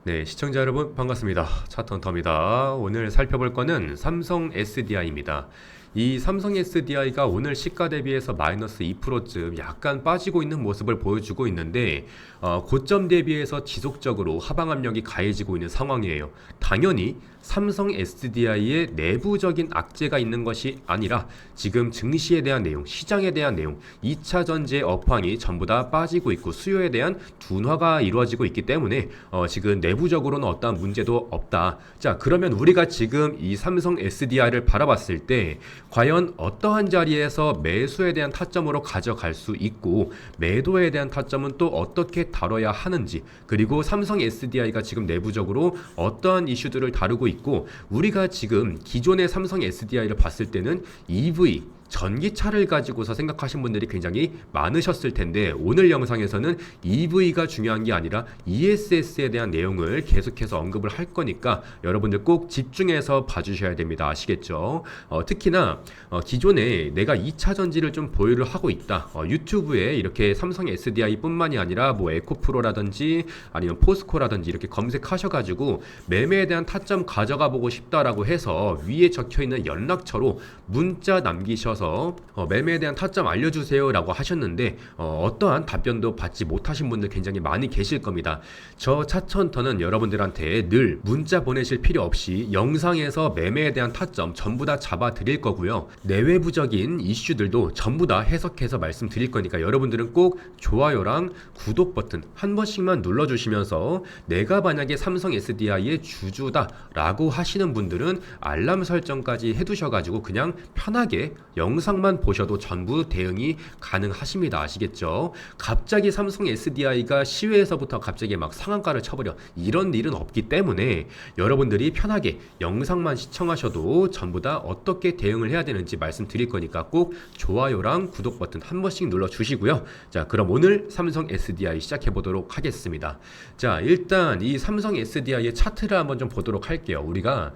네, 시청자 여러분 반갑습니다. 차턴터입니다. 오늘 살펴볼 거는 삼성 SDI입니다. 이 삼성 SDI가 오늘 시가 대비해서 마이너스 2%쯤 약간 빠지고 있는 모습을 보여주고 있는데 고점 대비해서 지속적으로 하방 압력이 가해지고 있는 상황이에요. 당연히 삼성 SDI의 내부적인 악재가 있는 것이 아니라 지금 증시에 대한 내용, 시장에 대한 내용, 2차 전지의 업황이 전부 다 빠지고 있고 수요에 대한 둔화가 이루어지고 있기 때문에 지금 내부적으로는 어떠한 문제도 없다. 자, 그러면 우리가 지금 이 삼성 SDI를 바라봤을 때 과연 어떠한 자리에서 매수에 대한 타점으로 가져갈 수 있고 매도에 대한 타점은 또 어떻게 다뤄야 하는지, 그리고 삼성 SDI가 지금 내부적으로 어떠한 이슈들을 다루고 있고, 우리가 지금 기존의 삼성 SDI를 봤을 때는 EV 전기차를 가지고서 생각하신 분들이 굉장히 많으셨을 텐데, 오늘 영상에서는 EV가 중요한 게 아니라 ESS에 대한 내용을 계속해서 언급을 할 거니까 여러분들 꼭 집중해서 봐주셔야 됩니다. 아시겠죠? 특히나 기존에 내가 2차 전지를 좀 보유를 하고 있다, 유튜브에 이렇게 삼성 SDI 뿐만이 아니라 뭐 에코프로라든지 아니면 포스코라든지 이렇게 검색하셔가지고 매매에 대한 타점 가져가 보고 싶다라고 해서 위에 적혀있는 연락처로 문자 남기셔서 매매에 대한 타점 알려주세요 라고 하셨는데 어떠한 답변도 받지 못하신 분들 굉장히 많이 계실 겁니다. 저 차천터는 여러분들한테 늘 문자 보내실 필요 없이 영상에서 매매에 대한 타점 전부 다 잡아 드릴 거고요. 내외부적인 이슈들도 전부 다 해석해서 말씀드릴 거니까 여러분들은 꼭 좋아요랑 구독 버튼 한 번씩만 눌러주시면서 내가 만약에 삼성 SDI의 주주다 라고 하시는 분들은 알람 설정까지 해두셔가지고 그냥 편하게 영상만 보셔도 전부 대응이 가능하십니다. 아시겠죠? 갑자기 삼성 SDI가 시외에서부터 갑자기 막 상한가를 쳐버려, 이런 일은 없기 때문에 여러분들이 편하게 영상만 시청하셔도 전부 다 어떻게 대응을 해야 되는지 말씀드릴 거니까 꼭 좋아요랑 구독 버튼 한 번씩 눌러주시고요. 자, 그럼 오늘 삼성 SDI 시작해 보도록 하겠습니다. 자, 일단 이 삼성 SDI의 차트를 한번 좀 보도록 할게요. 우리가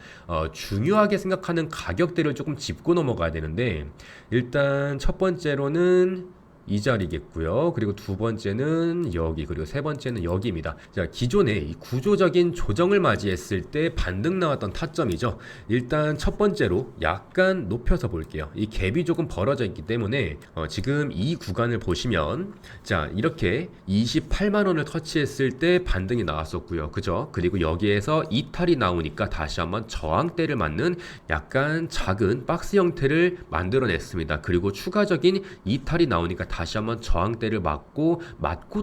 중요하게 생각하는 가격대를 조금 짚고 넘어가야 되는데, 일단 첫 번째로는 이 자리겠고요. 그리고 두 번째는 여기, 그리고 세 번째는 여기입니다. 자, 기존에 이 구조적인 조정을 맞이했을 때 반등 나왔던 타점이죠. 일단 첫 번째로 약간 높여서 볼게요. 이 갭이 조금 벌어져 있기 때문에 지금 이 구간을 보시면, 자, 이렇게 28만 원을 터치했을 때 반등이 나왔었고요. 그죠? 그리고 여기에서 이탈이 나오니까 다시 한번 저항대를 맞는 약간 작은 박스 형태를 만들어냈습니다. 그리고 추가적인 이탈이 나오니까 다시 한번 저항대를 맞고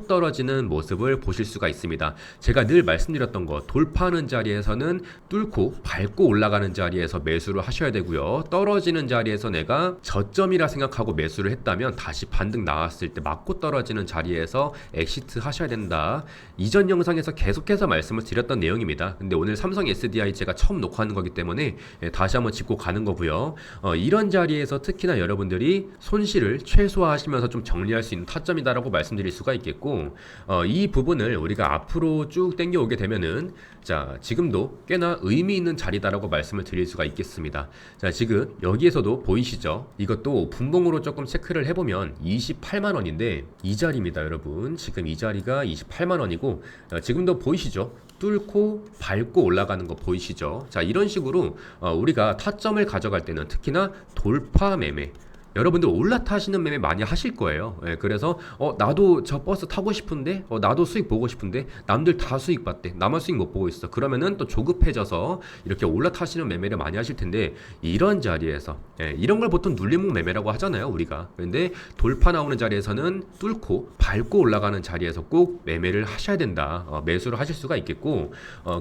떨어지는 모습을 보실 수가 있습니다. 제가 늘 말씀드렸던 거, 돌파하는 자리에서는 뚫고 밟고 올라가는 자리에서 매수를 하셔야 되고요. 떨어지는 자리에서 내가 저점이라 생각하고 매수를 했다면 다시 반등 나왔을 때 맞고 떨어지는 자리에서 엑시트 하셔야 된다. 이전 영상에서 계속해서 말씀을 드렸던 내용입니다. 근데 오늘 삼성 SDI 제가 처음 녹화하는 거기 때문에 다시 한번 짚고 가는 거고요. 이런 자리에서 특히나 여러분들이 손실을 최소화하시면서 좀 정리할 수 있는 타점이다라고 말씀드릴 수가 있겠고, 이 부분을 우리가 앞으로 쭉 당겨오게 되면은, 자, 지금도 꽤나 의미 있는 자리다라고 말씀을 드릴 수가 있겠습니다. 자, 지금 여기에서도 보이시죠? 이것도 분봉으로 조금 체크를 해보면 28만 원인데 이 자리입니다, 여러분. 지금 이 자리가 28만 원이고 지금도 보이시죠? 뚫고 밟고 올라가는 거 보이시죠? 자, 이런 식으로 우리가 타점을 가져갈 때는 특히나 돌파 매매, 여러분들 올라타시는 매매 많이 하실 거예요. 그래서 나도 저 버스 타고 싶은데, 나도 수익 보고 싶은데 남들 다 수익 봤대, 나만 수익 못 보고 있어. 그러면은 또 조급해져서 이렇게 올라타시는 매매를 많이 하실 텐데, 이런 자리에서 이런 걸 보통 눌림목 매매라고 하잖아요, 우리가. 근데 돌파 나오는 자리에서는 뚫고 밟고 올라가는 자리에서 꼭 매매를 하셔야 된다. 매수를 하실 수가 있겠고,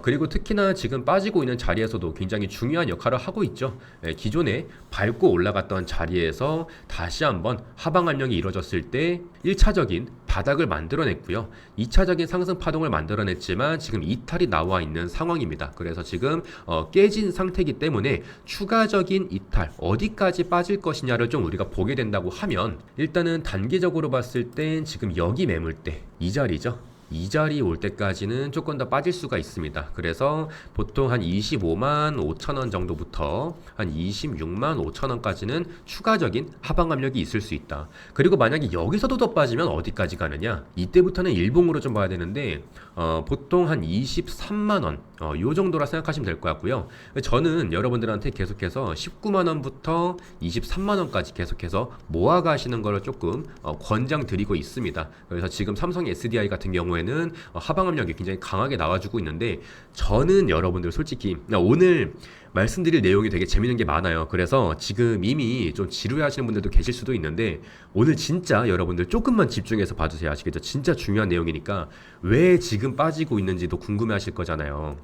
그리고 특히나 지금 빠지고 있는 자리에서도 굉장히 중요한 역할을 하고 있죠. 기존에 밟고 올라갔던 자리에서 다시 한번 하방 압력이 이루어졌을 때 1차적인 바닥을 만들어냈고요. 2차적인 상승 파동을 만들어냈지만 지금 이탈이 나와 있는 상황입니다. 그래서 지금 깨진 상태이기 때문에 추가적인 이탈, 어디까지 빠질 것이냐를 좀 우리가 보게 된다고 하면, 일단은 단기적으로 봤을 땐 지금 여기 매물대, 이 자리죠. 이 자리 올 때까지는 조금 더 빠질 수가 있습니다. 그래서 보통 한 25만 5천 원 정도부터 한 26만 5천 원까지는 추가적인 하방 압력이 있을 수 있다. 그리고 만약에 여기서도 더 빠지면 어디까지 가느냐? 이때부터는 일봉으로 좀 봐야 되는데 보통 한 23만 원, 요 정도라 생각하시면 될 것 같고요. 저는 여러분들한테 계속해서 19만 원부터 23만 원까지 계속해서 모아가시는 거를 조금 권장드리고 있습니다. 그래서 지금 삼성 SDI 같은 경우에는 하방 압력이 굉장히 강하게 나와주고 있는데, 저는 여러분들 솔직히 오늘 말씀드릴 내용이 되게 재밌는 게 많아요. 그래서 지금 이미 좀 지루해 하시는 분들도 계실 수도 있는데, 오늘 진짜 여러분들 조금만 집중해서 봐주세요. 아시겠죠? 진짜 중요한 내용이니까 왜 지금 빠지고 있는지도 궁금해 하실 거잖아요.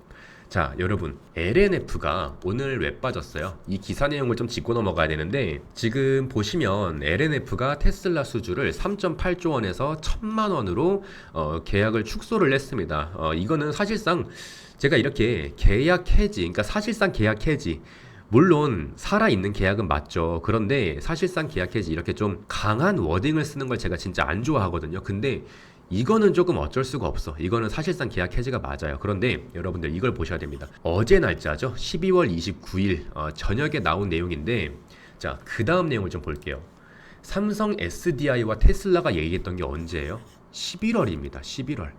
자, 여러분, LNF가 오늘 왜 빠졌어요? 이 기사 내용을 좀 짚고 넘어가야 되는데, 지금 보시면 LNF가 테슬라 수주를 3.8조 원에서 1,000만 원으로 계약을 축소를 했습니다. 이거는 사실상 제가 이렇게 계약 해지, 그러니까 사실상 계약 해지, 물론 살아있는 계약은 맞죠. 그런데 사실상 계약 해지, 이렇게 좀 강한 워딩을 쓰는 걸 제가 진짜 안 좋아하거든요. 근데 이거는 조금 어쩔 수가 없어. 이거는 사실상 계약 해지가 맞아요. 그런데 여러분들 이걸 보셔야 됩니다. 어제 날짜죠. 12월 29일 저녁에 나온 내용인데, 자, 그 다음 내용을 좀 볼게요. 삼성 SDI와 테슬라가 얘기했던 게 언제예요? 11월입니다. 11월.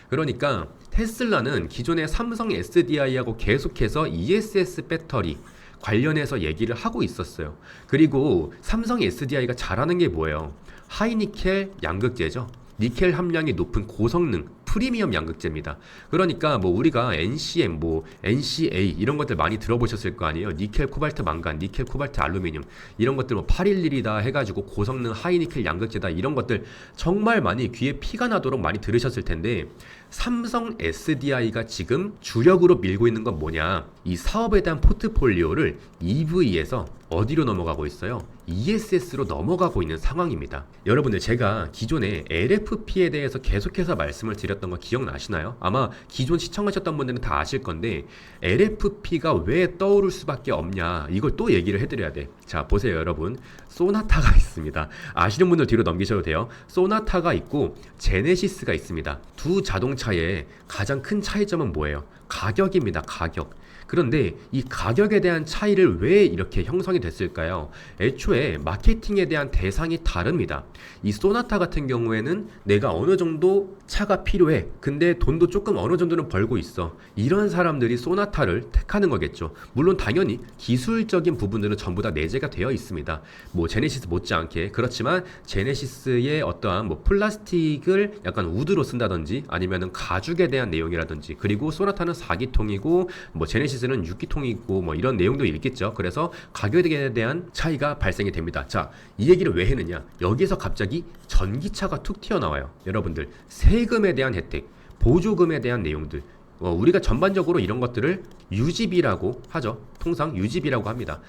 그러니까 테슬라는 기존의 삼성 SDI하고 계속해서 ESS 배터리 관련해서 얘기를 하고 있었어요. 그리고 삼성 SDI가 잘하는 게 뭐예요? 하이니켈 양극재죠. 니켈 함량이 높은 고성능 프리미엄 양극재입니다. 그러니까 뭐 우리가 NCM, 뭐 NCA 이런 것들 많이 들어보셨을 거 아니에요. 니켈, 코발트, 망간, 니켈, 코발트, 알루미늄 이런 것들 뭐 811이다 해가지고 고성능 하이니켈 양극재다 이런 것들 정말 많이 귀에 피가 나도록 많이 들으셨을 텐데, 삼성 SDI가 지금 주력으로 밀고 있는 건 뭐냐? 이 사업에 대한 포트폴리오를 EV에서 어디로 넘어가고 있어요? ESS로 넘어가고 있는 상황입니다. 여러분들, 제가 기존에 LFP에 대해서 계속해서 말씀을 드렸던 거 기억나시나요? 아마 기존 시청하셨던 분들은 다 아실 건데, LFP가 왜 떠오를 수밖에 없냐, 이걸 또 얘기를 해드려야 돼. 자, 보세요 여러분. 소나타가 있습니다. 아시는 분들 뒤로 넘기셔도 돼요. 소나타가 있고 제네시스가 있습니다. 두 자동차의 가장 큰 차이점은 뭐예요? 가격입니다. 가격. 그런데 이 가격에 대한 차이를 왜 이렇게 형성이 됐을까요? 애초에 마케팅에 대한 대상이 다릅니다. 이 소나타 같은 경우에는 내가 어느 정도 차가 필요해. 근데 돈도 조금 어느 정도는 벌고 있어. 이런 사람들이 소나타를 택하는 거겠죠. 물론 당연히 기술적인 부분들은 전부 다 내재가 되어 있습니다. 뭐 제네시스 못지않게. 그렇지만 제네시스의 어떠한 뭐 플라스틱을 약간 우드로 쓴다든지 아니면은 가죽에 대한 내용이라든지, 그리고 소나타는 4기통이고 뭐 제네시스는 6기통이고 뭐 이런 내용도 있겠죠. 그래서 가격에 대한 차이가 발생이 됩니다. 자, 이 얘기를 왜 했느냐? 여기서 갑자기 전기차가 툭 튀어나와요. 여러분들, 세금에 대한 혜택, 보조금에 대한 내용들, 우리가 전반적으로 이런 것들을 유지비라고 하죠. 통상 유지비라고 합니다.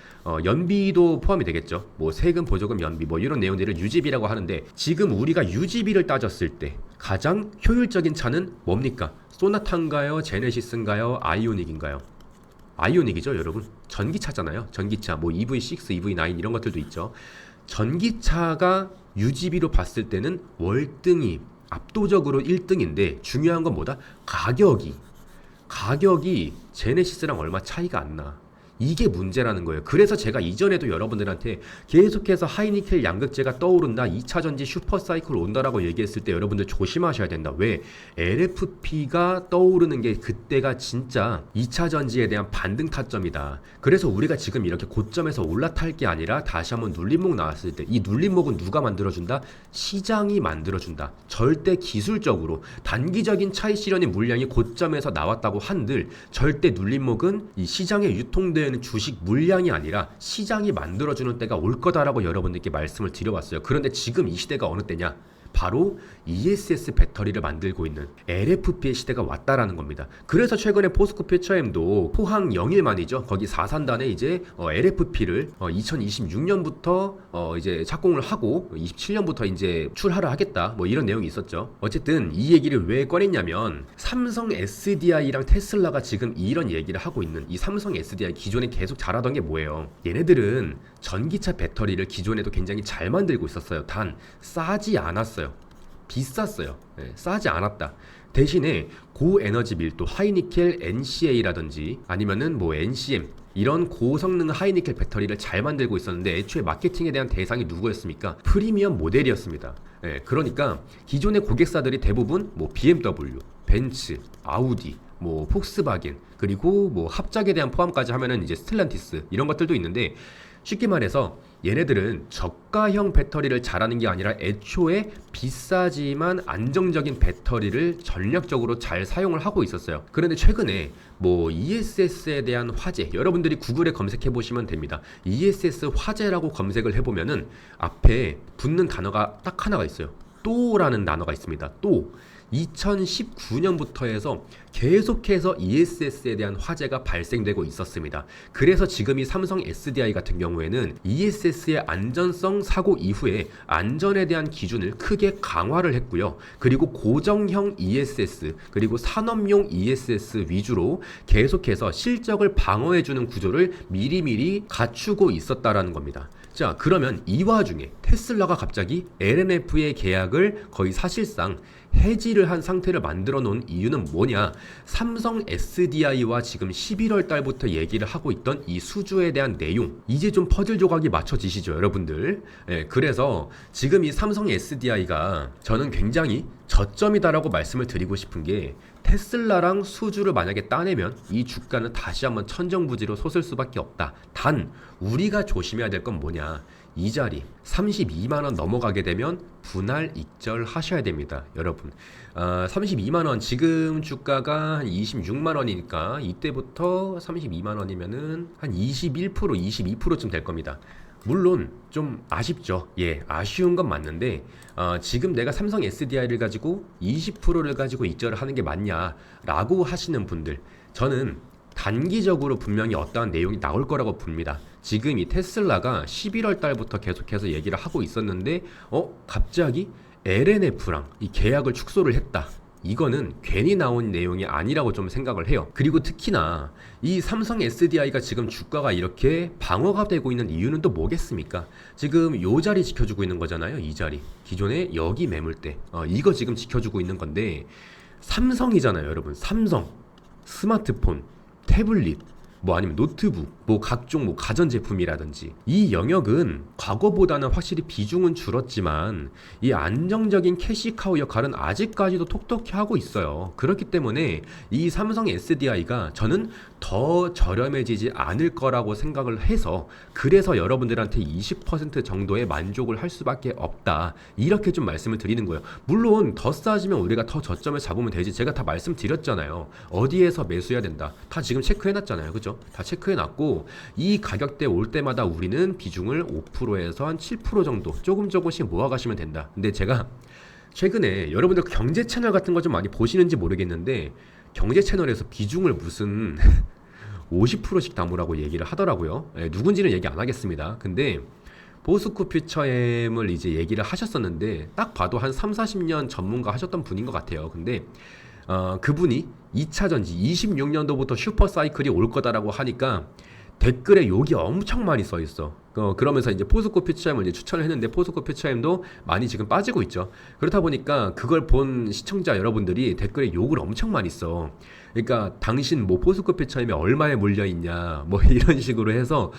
연비도 포함이 되겠죠. 뭐 세금, 보조금, 연비 뭐 이런 내용들을 유지비라고 하는데, 지금 우리가 유지비를 따졌을 때 가장 효율적인 차는 뭡니까? 소나타인가요? 제네시스인가요? 아이오닉인가요? 아이오닉이죠, 여러분. 전기차잖아요. 전기차, 뭐 EV6, EV9 이런 것들도 있죠. 전기차가 유지비로 봤을 때는 월등히 압도적으로 1등인데, 중요한 건 뭐다? 가격이 제네시스랑 얼마 차이가 안 나. 이게 문제라는 거예요. 그래서 제가 이전에도 여러분들한테 계속해서 하이니켈 양극재가 떠오른다, 2차전지 슈퍼사이클 온다라고 얘기했을 때 여러분들 조심하셔야 된다. 왜? LFP가 떠오르는 게 그때가 진짜 2차전지에 대한 반등 타점이다. 그래서 우리가 지금 이렇게 고점에서 올라탈 게 아니라 다시 한번 눌림목 나왔을 때, 이 눌림목은 누가 만들어준다? 시장이 만들어준다. 절대 기술적으로 단기적인 차익 실현의 물량이 고점에서 나왔다고 한들 절대 눌림목은 이 시장에 유통되는 주식 물량이 아니라 시장이 만들어주는 때가 올 거다라고 여러분들께 말씀을 드려왔어요. 그런데 지금 이 시대가 어느 때냐? 바로 ESS 배터리를 만들고 있는 LFP의 시대가 왔다라는 겁니다. 그래서 최근에 포스코 퓨처엠도 포항 영일만이죠. 거기 4산단에 이제 LFP를 2026년부터 이제 착공을 하고 27년부터 이제 출하를 하겠다. 뭐 이런 내용이 있었죠. 어쨌든 이 얘기를 왜 꺼냈냐면, 삼성 SDI랑 테슬라가 지금 이런 얘기를 하고 있는 이 삼성 SDI, 기존에 계속 잘하던 게 뭐예요? 얘네들은 전기차 배터리를 기존에도 굉장히 잘 만들고 있었어요. 단 싸지 않았어요. 비쌌어요. 싸지 않았다. 대신에 고에너지 밀도 하이니켈 NCA라든지 아니면은 뭐 NCM 이런 고성능 하이니켈 배터리를 잘 만들고 있었는데 애초에 마케팅에 대한 대상이 누구였습니까? 프리미엄 모델이었습니다. 그러니까 기존의 고객사들이 대부분 뭐 BMW, 벤츠, 아우디, 뭐 폭스바겐 그리고 뭐 합작에 대한 포함까지 하면은 이제 스텔란티스 이런 것들도 있는데 쉽게 말해서 얘네들은 저가형 배터리를 잘하는 게 아니라 애초에 비싸지만 안정적인 배터리를 전략적으로 잘 사용을 하고 있었어요. 그런데 최근에 뭐 ESS에 대한 화재, 여러분들이 구글에 검색해 보시면 됩니다. ESS 화재라고 검색을 해보면은 앞에 붙는 단어가 딱 하나가 있어요. 또라는 단어가 있습니다. 또 2019년부터 해서 계속해서 ESS에 대한 화재가 발생되고 있었습니다. 그래서 지금 이 삼성 SDI 같은 경우에는 ESS의 안전성 사고 이후에 안전에 대한 기준을 크게 강화를 했고요. 그리고 고정형 ESS 그리고 산업용 ESS 위주로 계속해서 실적을 방어해주는 구조를 미리미리 갖추고 있었다라는 겁니다. 자, 그러면 이 와중에 테슬라가 갑자기 LNF의 계약을 거의 사실상 해지를 한 상태를 만들어 놓은 이유는 뭐냐? 삼성 SDI와 지금 11월 달부터 얘기를 하고 있던 이 수주에 대한 내용, 이제 좀 퍼즐 조각이 맞춰지시죠, 여러분들? 그래서 지금 이 삼성 SDI가 저는 굉장히 저점이다라고 말씀을 드리고 싶은 게 테슬라랑 수주를 만약에 따내면 이 주가는 다시 한번 천정부지로 솟을 수밖에 없다. 단 우리가 조심해야 될 건 뭐냐? 이 자리 32만원 넘어가게 되면 분할 익절 하셔야 됩니다, 여러분. 32만원, 지금 주가가 한 26만원이니까 이때부터 32만원이면은 한 21%, 22%쯤 될 겁니다. 물론 좀 아쉽죠. 아쉬운 건 맞는데 지금 내가 삼성 SDI를 가지고 20%를 가지고 익절을 하는 게 맞냐라고 하시는 분들, 저는 단기적으로 분명히 어떠한 내용이 나올 거라고 봅니다. 지금 이 테슬라가 11월 달부터 계속해서 얘기를 하고 있었는데 갑자기 LNF랑 이 계약을 축소를 했다. 이거는 괜히 나온 내용이 아니라고 좀 생각을 해요. 그리고 특히나 이 삼성 SDI가 지금 주가가 이렇게 방어가 되고 있는 이유는 또 뭐겠습니까? 지금 요 자리 지켜주고 있는 거잖아요. 이 자리. 기존에 여기 매물대. 이거 지금 지켜주고 있는 건데 삼성이잖아요, 여러분. 삼성. 스마트폰, 태블릿, 뭐 아니면 노트북, 뭐 각종 뭐 가전제품이라든지 이 영역은 과거보다는 확실히 비중은 줄었지만 이 안정적인 캐시카우 역할은 아직까지도 톡톡히 하고 있어요. 그렇기 때문에 이 삼성 SDI가 저는 더 저렴해지지 않을 거라고 생각을 해서, 그래서 여러분들한테 20% 정도의 만족을 할 수밖에 없다, 이렇게 좀 말씀을 드리는 거예요. 물론 더 싸지면 우리가 더 저점을 잡으면 되지, 제가 다 말씀드렸잖아요. 어디에서 매수해야 된다 다 지금 체크해놨잖아요, 그죠? 다 체크해놨고 이 가격대 올 때마다 우리는 비중을 5%에서 한 7% 정도 조금씩 모아가시면 된다. 근데 제가 최근에 여러분들 경제 채널 같은 거 좀 많이 보시는지 모르겠는데 경제 채널에서 비중을 무슨 50%씩 담으라고 얘기를 하더라고요. 누군지는 얘기 안 하겠습니다. 근데 보스코 퓨처엠을 이제 얘기를 하셨었는데 딱 봐도 한 30-40년 전문가 하셨던 분인 것 같아요. 근데 그분이 2차전지 26년도부터 슈퍼사이클이 올 거다라고 하니까 댓글에 욕이 엄청 많이 써 있어. 그러면서 이제 포스코 퓨처엠을 이제 추천을 했는데 포스코 퓨처엠도 많이 지금 빠지고 있죠. 그렇다 보니까 그걸 본 시청자 여러분들이 댓글에 욕을 엄청 많이 써. 그러니까 당신 뭐 포스코 퓨처엠에 얼마에 몰려 있냐 뭐 이런 식으로 해서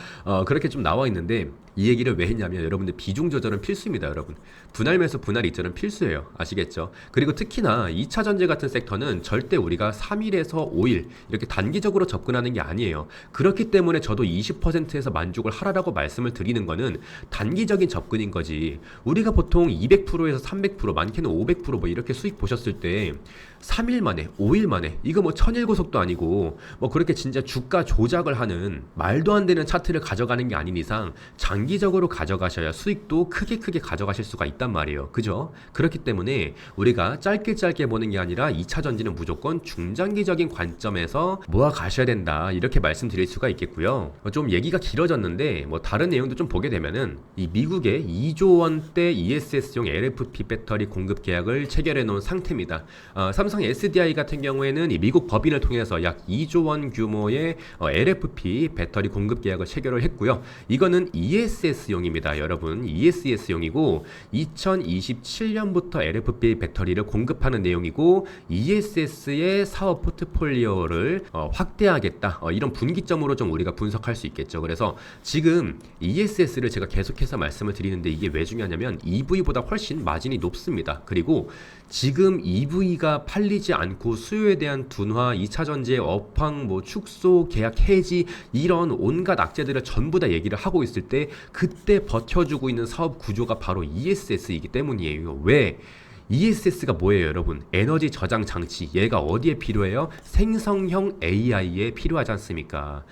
그렇게 좀 나와 있는데, 이 얘기를 왜 했냐면 여러분들 비중 조절은 필수입니다, 여러분. 분할 매수, 분할 익절은 필수예요. 아시겠죠? 그리고 특히나 2차 전지 같은 섹터는 절대 우리가 3일에서 5일 이렇게 단기적으로 접근하는 게 아니에요. 그렇기 때문에 저도 20%에서 만족을 하라고 말씀을 드리는 거는 단기적인 접근인 거지. 우리가 보통 200%에서 300%, 많게는 500%뭐 이렇게 수익 보셨을 때 3일 만에, 5일 만에, 이거 뭐 천일고속도 아니고 뭐 그렇게 진짜 주가 조작을 하는 말도 안 되는 차트를 가져가는 게 아닌 이상 장기적으로 가져가셔야 수익도 크게 가져가실 수가 있단 말이에요. 그죠? 그렇기 때문에 우리가 짧게 보는 게 아니라 2차 전지는 무조건 중장기적인 관점에서 모아 가셔야 된다, 이렇게 말씀드릴 수가 있겠고요. 좀 얘기가 길어졌는데 뭐 다른 내용도 좀 보게 되면은 이 미국의 2조 원대 ESS용 LFP 배터리 공급 계약을 체결해 놓은 상태입니다. 삼성 SDI 같은 경우에는 이 미국 법인을 통해서 약 2조 원 규모의 LFP 배터리 공급 계약을 체결을 했고요. 이거는 ESS용입니다. 여러분, ESS용이고 2027년부터 LFP 배터리를 공급하는 내용이고 ESS의 사업 포트폴리오를 확대하겠다. 이런 분기점으로 좀 우리가 분석할 수 있겠죠. 그래서 지금 ESS를 제가 계속해서 말씀을 드리는데 이게 왜 중요하냐면 EV보다 훨씬 마진이 높습니다. 그리고 지금 EV가 팔리지 않고 수요에 대한 둔화, 2차 전지의 업황, 축소, 계약 해지 이런 온갖 악재들을 전부 다 얘기를 하고 있을 때 그때 버텨주고 있는 사업 구조가 바로 ESS이기 때문이에요. 왜? ESS가 뭐예요, 여러분? 에너지 저장 장치. 얘가 어디에 필요해요? 생성형 AI에 필요하지 않습니까?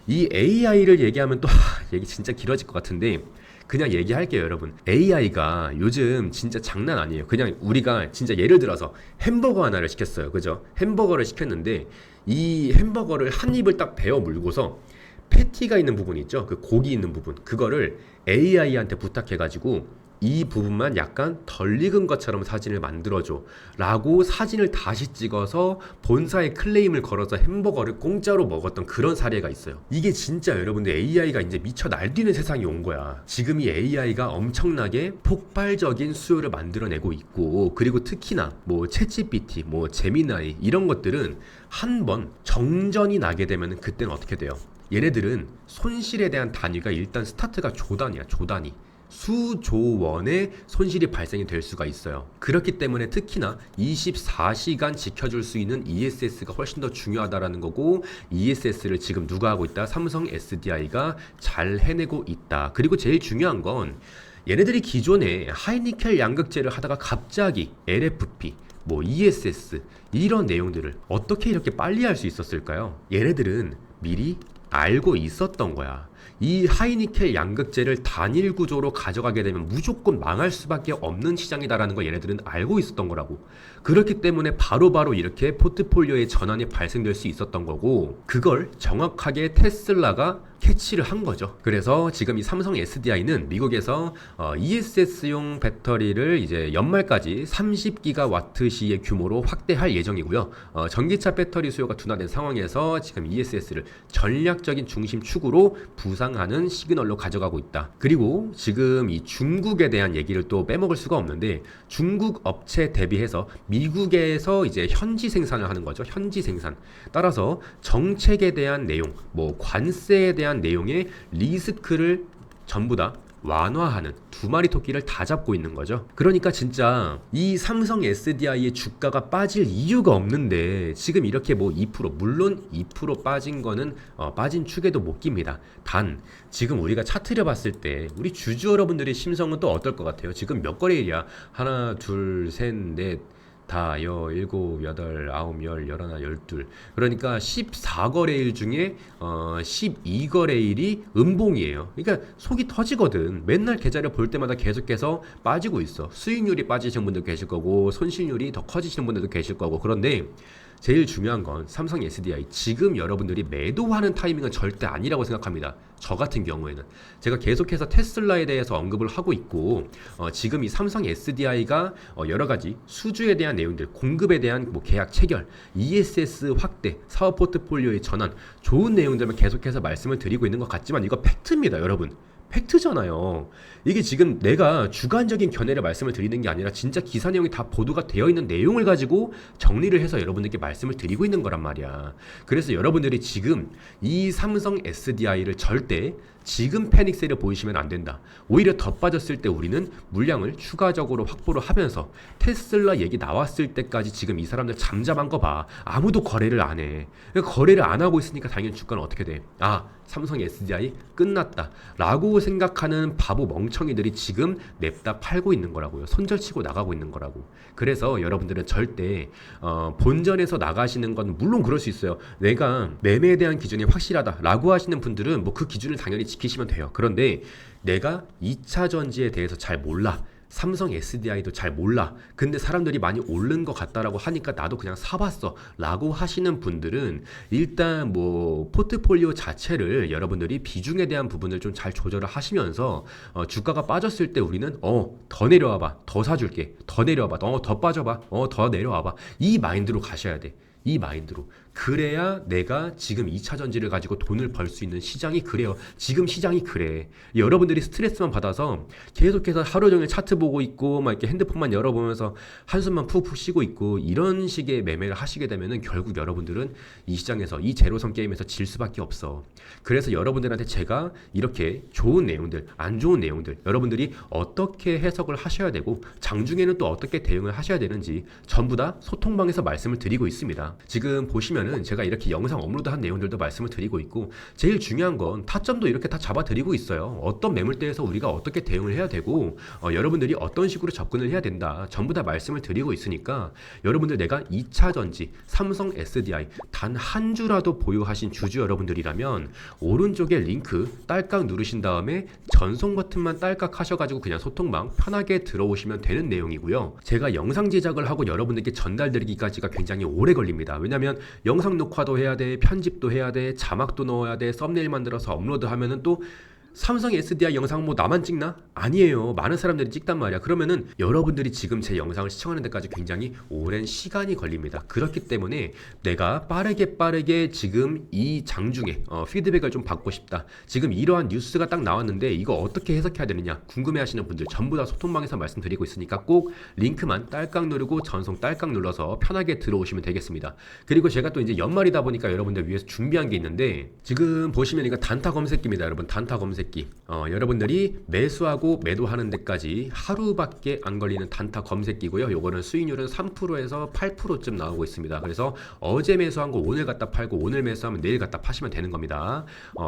이 AI를 얘기하면 또 얘기 진짜 길어질 것 같은데 그냥 얘기할게요, 여러분. AI가 요즘 진짜 장난 아니에요. 그냥 우리가 진짜 예를 들어서 햄버거 하나를 시켰어요. 그죠? 햄버거를 시켰는데 이 햄버거를 한 입을 딱 베어 물고서 패티가 있는 부분 있죠? 그 고기 있는 부분. 그거를 AI한테 부탁해가지고 이 부분만 약간 덜 익은 것처럼 사진을 만들어줘 라고 사진을 다시 찍어서 본사에 클레임을 걸어서 햄버거를 공짜로 먹었던 그런 사례가 있어요. 이게 진짜 여러분들 AI가 이제 미쳐 날뛰는 세상이 온 거야. 지금 이 AI가 엄청나게 폭발적인 수요를 만들어내고 있고, 그리고 특히나 챗GPT, 제미나이 이런 것들은 한번 정전이 나게 되면 그때는 어떻게 돼요? 얘네들은 손실에 대한 단위가 일단 스타트가 조단위야, 조단위. 수조 원의 손실이 발생이 될 수가 있어요. 그렇기 때문에 특히나 24시간 지켜줄 수 있는 ESS가 훨씬 더 중요하다라는 거고, ESS를 지금 누가 하고 있다? 삼성 SDI가 잘 해내고 있다. 그리고 제일 중요한 건 얘네들이 기존에 하이니켈 양극재를 하다가 갑자기 LFP, ESS 이런 내용들을 어떻게 이렇게 빨리 할 수 있었을까요? 얘네들은 미리 알고 있었던 거야. 이 하이니켈 양극재를 단일 구조로 가져가게 되면 무조건 망할 수밖에 없는 시장이다라는 걸 얘네들은 알고 있었던 거라고. 그렇기 때문에 바로바로 이렇게 포트폴리오의 전환이 발생될 수 있었던 거고, 그걸 정확하게 테슬라가 캐치를 한 거죠. 그래서 지금 이 삼성 SDI는 미국에서 ESS용 배터리를 이제 연말까지 30기가와트시의 규모로 확대할 예정이고요. 전기차 배터리 수요가 둔화된 상황에서 지금 ESS를 전략적인 중심축으로 부상하는 시그널로 가져가고 있다. 그리고 지금 이 중국에 대한 얘기를 또 빼먹을 수가 없는데, 중국 업체 대비해서 미국에서 이제 현지 생산을 하는 거죠. 현지 생산. 따라서 정책에 대한 내용, 관세에 대한 내용의 리스크를 전부 다 완화하는 두 마리 토끼를 다 잡고 있는 거죠. 그러니까 진짜 이 삼성 SDI의 주가가 빠질 이유가 없는데 지금 이렇게 2% 물론 2% 빠진 거는 빠진 축에도 못 깁니다. 단 지금 우리가 차트를 봤을 때 우리 주주 여러분들의 심성은 또 어떨 것 같아요? 지금 몇 거래일이야? 하나, 둘, 셋, 넷, 다, 일곱, 여덟, 아홉, 열, 열하나, 열둘. 그러니까 14거래일 중에 12거래일이 음봉이에요. 그러니까 속이 터지거든. 맨날 계좌를 볼 때마다 계속해서 빠지고 있어. 수익률이 빠지시는 분도 계실 거고, 손실률이 더 커지시는 분들도 계실 거고. 그런데 제일 중요한 건 삼성 SDI 지금 여러분들이 매도하는 타이밍은 절대 아니라고 생각합니다. 저 같은 경우에는 제가 계속해서 테슬라에 대해서 언급을 하고 있고, 지금 이 삼성 SDI가 여러 가지 수주에 대한 내용들, 공급에 대한 계약 체결, ESS 확대, 사업 포트폴리오의 전환, 좋은 내용들만 계속해서 말씀을 드리고 있는 것 같지만 이거 팩트입니다, 여러분. 팩트잖아요. 이게 지금 내가 주관적인 견해를 말씀을 드리는 게 아니라 진짜 기사 내용이 다 보도가 되어 있는 내용을 가지고 정리를 해서 여러분들께 말씀을 드리고 있는 거란 말이야. 그래서 여러분들이 지금 이 삼성 SDI를 절대 지금 패닉세를 보이시면 안 된다. 오히려 더 빠졌을 때 우리는 물량을 추가적으로 확보를 하면서 테슬라 얘기 나왔을 때까지 지금 이 사람들 잠잠한 거 봐. 아무도 거래를 안 해. 거래를 안 하고 있으니까 당연히 주가는 어떻게 돼? 삼성 SDI 끝났다 라고 생각하는 바보 멍청이들이 지금 냅다 팔고 있는 거라고요. 손절치고 나가고 있는 거라고. 그래서 여러분들은 절대 본전에서 나가시는 건 물론 그럴 수 있어요. 내가 매매에 대한 기준이 확실하다 라고 하시는 분들은 그 기준을 당연히 지키시면 돼요. 그런데 내가 2차 전지에 대해서 잘 몰라, 삼성 SDI도 잘 몰라. 근데 사람들이 많이 오른 것 같다라고 하니까 나도 그냥 사봤어. 라고 하시는 분들은 일단 뭐 포트폴리오 자체를 여러분들이 비중에 대한 부분을 좀 잘 조절을 하시면서 주가가 빠졌을 때 우리는 더 내려와봐. 더 사줄게. 더 내려와봐. 더 빠져봐. 더 내려와봐. 이 마인드로 가셔야 돼. 이 마인드로. 그래야 내가 지금 2차 전지를 가지고 돈을 벌 수 있는 시장이 그래요. 지금 시장이 그래. 여러분들이 스트레스만 받아서 계속해서 하루 종일 차트 보고 있고 막 이렇게 핸드폰만 열어보면서 한숨만 푹푹 쉬고 있고 이런 식의 매매를 하시게 되면은 결국 여러분들은 이 시장에서 이 제로섬 게임에서 질 수밖에 없어. 그래서 여러분들한테 제가 이렇게 좋은 내용들, 안 좋은 내용들, 여러분들이 어떻게 해석을 하셔야 되고 장중에는 또 어떻게 대응을 하셔야 되는지 전부 다 소통방에서 말씀을 드리고 있습니다. 지금 보시면은 제가 이렇게 영상 업로드한 내용들도 말씀을 드리고 있고 제일 중요한 건 타점도 이렇게 다 잡아드리고 있어요. 어떤 매물대에서 우리가 어떻게 대응을 해야 되고 여러분들이 어떤 식으로 접근을 해야 된다. 전부 다 말씀을 드리고 있으니까 여러분들 내가 2차 전지, 삼성 SDI 단 한 주라도 보유하신 주주 여러분들이라면 오른쪽에 링크 딸깍 누르신 다음에 전송 버튼만 딸깍 하셔가지고 그냥 소통방 편하게 들어오시면 되는 내용이고요. 제가 영상 제작을 하고 여러분들께 전달드리기까지가 굉장히 오래 걸립니다. 왜냐면 영상 녹화도 해야 돼, 편집도 해야 돼, 자막도 넣어야 돼, 썸네일 만들어서 업로드하면은 또 삼성 SDI 영상 뭐 나만 찍나? 아니에요. 많은 사람들이 찍단 말이야. 그러면은 여러분들이 지금 제 영상을 시청하는 데까지 굉장히 오랜 시간이 걸립니다. 그렇기 때문에 내가 빠르게 지금 이 장중에 피드백을 좀 받고 싶다. 지금 이러한 뉴스가 딱 나왔는데 이거 어떻게 해석해야 되느냐 궁금해하시는 분들 전부 다 소통방에서 말씀드리고 있으니까 꼭 링크만 딸깍 누르고 전송 딸깍 눌러서 편하게 들어오시면 되겠습니다. 그리고 제가 또 이제 연말이다 보니까 여러분들 위해서 준비한 게 있는데 지금 보시면 이거 단타 검색기입니다. 여러분 단타 검색기. 여러분들이 매수하고 매도하는 데까지 하루밖에 안 걸리는 단타 검색기고요. 요거는 수익률은 3%에서 8%쯤 나오고 있습니다. 그래서 어제 매수한 거 오늘 갖다 팔고 오늘 매수하면 내일 갖다 파시면 되는 겁니다.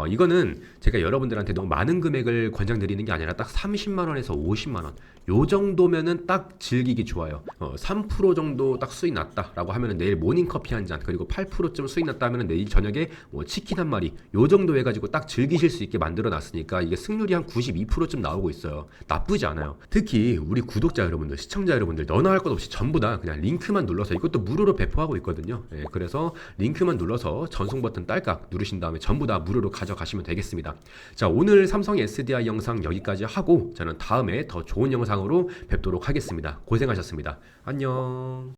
이거는 제가 여러분들한테 너무 많은 금액을 권장드리는 게 아니라 딱 30만 원에서 50만 원. 요 정도면은 딱 즐기기 좋아요. 3% 정도 딱 수익 났다라고 하면은 내일 모닝커피 한 잔, 그리고 8%쯤 수익 났다 하면은 내일 저녁에 뭐 치킨 한 마리, 요 정도 해가지고 딱 즐기실 수 있게 만들어 놨으니까 이게 승률이 한 92%쯤 나오고 있어요. 나쁘지 않아요. 특히 우리 구독자 여러분들, 시청자 여러분들 너나 할 것 없이 전부 다 그냥 링크만 눌러서 이것도 무료로 배포하고 있거든요. 그래서 링크만 눌러서 전송 버튼 딸깍 누르신 다음에 전부 다 무료로 가져가시면 되겠습니다. 자, 오늘 삼성 SDI 영상 여기까지 하고 저는 다음에 더 좋은 영상으로 뵙도록 하겠습니다. 고생하셨습니다. 안녕.